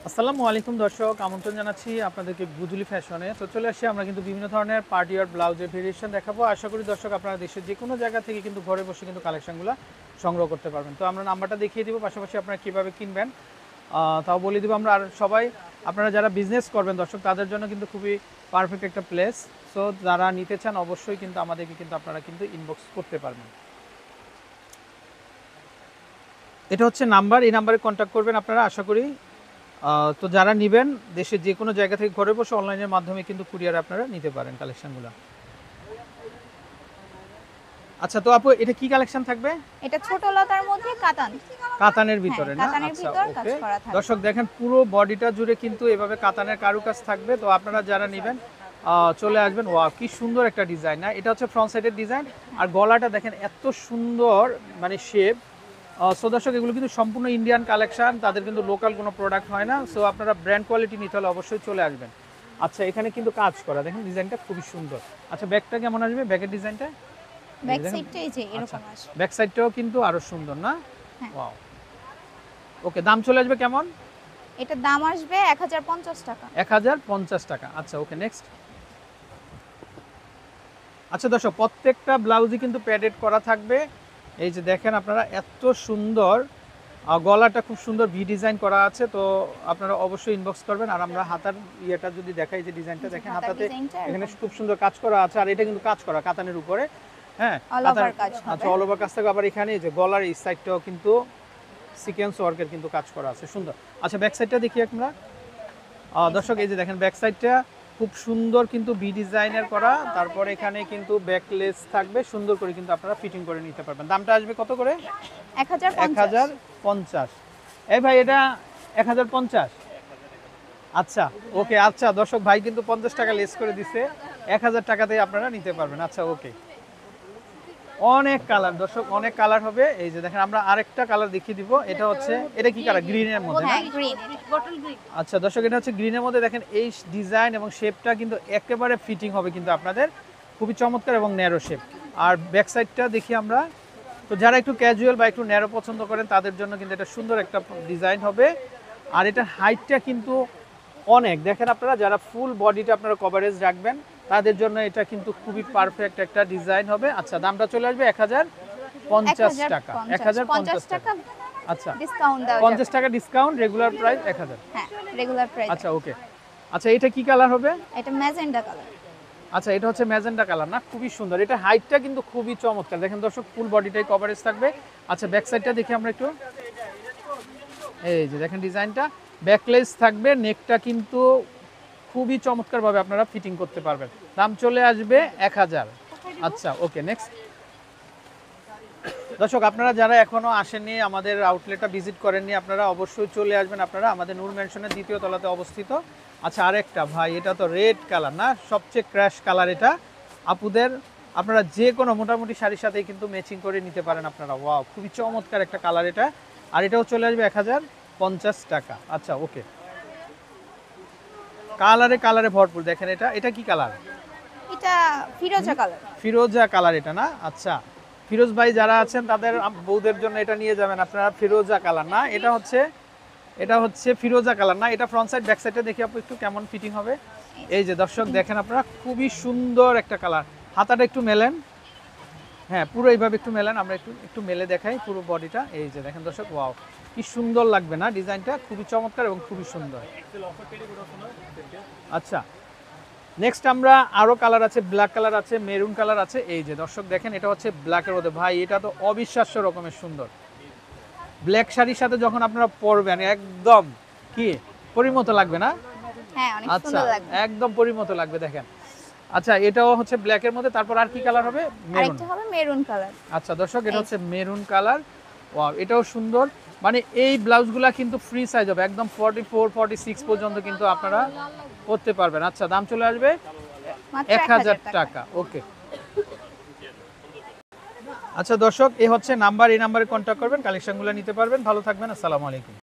আসসালামু আলাইকুম দর্শক, আমন্ত্রণ জানাচ্ছি আপনাদেরকে গুজুলি ফ্যাশনে। তো চলে আসছি আমরা কিন্তু বিভিন্ন ধরনের পার্টি আর ব্লাউজের ভেরিয়েশন দেখাবো। আশা করি দর্শক আপনারা দেশের যে কোনো জায়গা থেকে কিন্তু ঘরে বসে কিন্তু কালেকশনগুলো সংগ্রহ করতে পারবেন। তো আমরা নাম্বারটা দেখিয়ে দিব, পাশাপাশি আপনারা কীভাবে কিনবেন তাও বলে দিব আমরা। আর সবাই আপনারা যারা বিজনেস করবেন দর্শক, তাদের জন্য কিন্তু খুবই পারফেক্ট একটা প্লেস। সো যারা নিতে চান অবশ্যই কিন্তু আমাদেরকে কিন্তু আপনারা কিন্তু ইনবক্স করতে পারবেন। এটা হচ্ছে নাম্বার, এই নাম্বারে কন্ট্যাক্ট করবেন আপনারা। আশা করি তো যারা নেবেন দেশের যে কোনো জায়গা থেকে ঘরে বসে অনলাইনের মাধ্যমে কিন্তু কুরিয়ারে আপনারা নিতে পারেন কালেকশনগুলো। আচ্ছা, তো আপু এটা কি কালেকশন থাকবে? এটা ছোট লতার মধ্যে কাতান, কাতানের ভিতরে না? কাতানের আচ্ছা, ভিতর কাজ ওকে। করা থাকবে। দর্শক দেখেন পুরো বডিটা জুড়ে কিন্তু এভাবে কাতানের কারুকাজ থাকবে। তো আপনারা যারা নেবেন চলে আসবেন। ওয়াও, কি সুন্দর একটা ডিজাইন না? এটা হচ্ছে ফ্রন্ট সাইডের ডিজাইন, আর গলাটা দেখেন এত সুন্দর, মানে শেপ। সো দর্শক এগুলো কিন্তু সম্পূর্ণ ইন্ডিয়ান কালেকশন, তাদের কিন্তু লোকাল কোনো প্রোডাক্ট হয় না। সো আপনারা ব্র্যান্ড কোয়ালিটি নিতে হলে অবশ্যই চলে আসবেন। আচ্ছা, এখানে কিন্তু কাজ করা, দেখেন ডিজাইনটা খুবই সুন্দর। আচ্ছা, ব্যাকটা কেমন আসবে? ব্যাকের ডিজাইনটা, ব্যাক সাইডটা এই যে এরকম আসবে। ব্যাক সাইডটাও কিন্তু আরো সুন্দর না? হ্যাঁ। ওয়াও, ওকে। দাম চলে আসবে কেমন? এটার দাম আসবে 1050 টাকা। 1050 টাকা। আচ্ছা, ওকে, নেক্সট। আচ্ছা দর্শক, প্রত্যেকটা ব্লাউজই কিন্তু প্যাডেড করা থাকবে। এই যে দেখেন আপনারা, এত সুন্দর গলাটা খুব সুন্দর ভি ডিজাইন করা আছে। তো আপনারা অবশ্যই ইনবক্স করবেন। আর আমরা হাতার ইয়েটা যদি দেখাই, যে ডিজাইনটা দেখেন হাতাতে এখানে খুব সুন্দর কাজ করা আছে। আর এটা কিন্তু কাজ করা কাতানের উপরে, হ্যাঁ, অল ওভার কাজ হবে। আচ্ছা, অল ওভার কাজ থাকবে। আবার এখানে এই যে গলার এই সাইডটাও কিন্তু সিকোয়েন্স ওয়ার্কের কিন্তু কাজ করা আছে, সুন্দর। আচ্ছা, ব্যাক সাইডটা দেখি আমরা। দর্শক এই যে দেখেন ব্যাক সাইডটা খুব সুন্দর কিন্তু বি ডিজাইনের করা। তারপর এখানে কিন্তু ব্যাকলেস থাকবে, সুন্দর করে কিন্তু আপনারা ফিটিং করে নিতে পারবেন। দামটা আসবে কত করে? 1050। এই ভাই, এটা 1050। আচ্ছা, ওকে। আচ্ছা দর্শক, ভাই কিন্তু 50 টাকা লেস করে দিছে, 1000 টাকাতেই আপনারা নিতে পারবেন। আচ্ছা, ওকে। অনেক কালার দর্শক, অনেক কালার হবে। এই যে দেখেন আমরা আরেকটা কালার দেখিয়ে দিব। এটা হচ্ছে, এটা কি কালার? গ্রিনের মধ্যে না? হ্যাঁ, গ্রিন, বটল গ্রিন। আচ্ছা দর্শক, এটা হচ্ছে গ্রিনের মধ্যে। দেখেন এই ডিজাইন এবং শেপটা কিন্তু একেবারে ফিটিং হবে কিন্তু আপনাদের, খুবই চমৎকার এবং ন্যারো শেপ। আর ব্যাক সাইডটা দেখি আমরা। তো যারা একটু ক্যাজুয়াল বা একটু ন্যারো পছন্দ করেন তাদের জন্য কিন্তু এটা সুন্দর একটা ডিজাইন হবে। আর এটার হাইটটা কিন্তু অনেক, দেখেন আপনারা যারা ফুল বডিটা আপনারা কভারেজ রাখবেন তাদের জন্য এটা কিন্তু খুবই পারফেক্ট একটা ডিজাইন হবে। আচ্ছা, দামটা চলে আসবে 1050 টাকা। 1050 টাকা। আচ্ছা, ডিসকাউন্ট দাও। 50 টাকা ডিসকাউন্ট, রেগুলার প্রাইস 1000। হ্যাঁ, রেগুলার প্রাইস। আচ্ছা, ওকে। আচ্ছা, এটা কি কালার হবে? এটা ম্যাজেন্ডা কালার। আচ্ছা, এটা হচ্ছে ম্যাজেন্টা কালার না? খুবই সুন্দর। এটা হাইটটা কিন্তু খুবই চমৎকার, দেখেন দর্শক ফুল বডিটাই কভারেজ থাকবে। আচ্ছা, ব্যাক সাইডটা দেখি আমরা একটু। এই যে দেখেন ডিজাইনটা, ব্যাকলেস থাকবে, নেকটা কিন্তু খুবই চমৎকারভাবে আপনারা ফিটিং করতে পারবেন। দাম চলে আসবে 1000। আচ্ছা, ওকে, নেক্সট। দর্শক আপনারা যারা এখনো আসেননি, আমাদের আউটলেটটা ভিজিট করেননি, আপনারা অবশ্যই চলে আসবেন। আপনারা আমাদের নূর ম্যানশনের দ্বিতীয় তলাতে অবস্থিত। আচ্ছা, আরেকটা ভাই, এটা তো রেড কালার না? সবচেয়ে ক্র্যাশ কালার এটা আপুদের। আপনারা যে কোনো মোটামুটি শাড়ির সাথেই কিন্তু ম্যাচিং করে নিতে পারেন আপনারা। ওয়াও, খুবই চমৎকার একটা কালার এটা। আর এটাও চলে আসবে 1050 টাকা। আচ্ছা, ওকে। কালারে কালারে ভরপুর, দেখেন এটা। এটা কি কালার? এটা ফিরোজা কালার। ফিরোজা কালার এটা না? আচ্ছা, ফিরোজ ভাই যারা আছেন তাদের বউদের জন্য এটা নিয়ে যাবেন আপনারা। ফিরোজা কালার না? এটা হচ্ছে ফিরোজা কালার না? এটা ফ্রন্ট সাইড ব্যাক সাইডে দেখি আপু একটু কেমন ফিটিং হবে। এই যে দর্শক দেখেন আপনারা, খুবই সুন্দর একটা কালার। হাতাটা একটু মেলেন, হ্যাঁ পুরো এইভাবে একটু মেলেন, আমরা একটু মেলে দেখাই পুরো বডিটা। এই যে দেখেন দর্শক, ওয়াও, কি সুন্দর লাগবে না ডিজাইনটা? খুবই চমৎকার এবং খুবই সুন্দর। আচ্ছা, নেক্সট আমরা আরো কালার আছে, ব্ল্যাক কালার আছে, মেরুন কালার আছে। এই যে দর্শক দেখেন, এটা হচ্ছে ব্ল্যাকের মধ্যে। ভাই এটা তো অবিশ্বাস্য রকমের সুন্দর। ব্ল্যাক শাড়ির সাথে যখন আপনারা পরবেন একদম কি পরিমত লাগবে না? হ্যাঁ, অনেক আচ্ছা, সুন্দর লাগবে। একদম পরিমত লাগবে, দেখেন। আচ্ছা, এটাও হচ্ছে ব্ল্যাকের মধ্যে। তারপর আর কি কালার হবে? মেরুন। আরেকটা হবে মেরুন কালার। আচ্ছা দর্শক, এটা হচ্ছে মেরুন কালার। ওয়াও, এটাও সুন্দর। মানে এই ব্লাউজগুলা কিন্তু ফ্রি সাইজ হবে, একদম 44 46 পর্যন্ত কিন্তু আপনারা পরতে পারবেন। আচ্ছা, দাম চলে আসবে মাত্র 1000 টাকা। ওকে। আচ্ছা দর্শক, এই হচ্ছে নাম্বার, এই নাম্বারে কন্ট্যাক্ট করবেন, কালেকশনগুলো নিতে পারবেন। ভালো থাকবেন, আসসালামু আলাইকুম।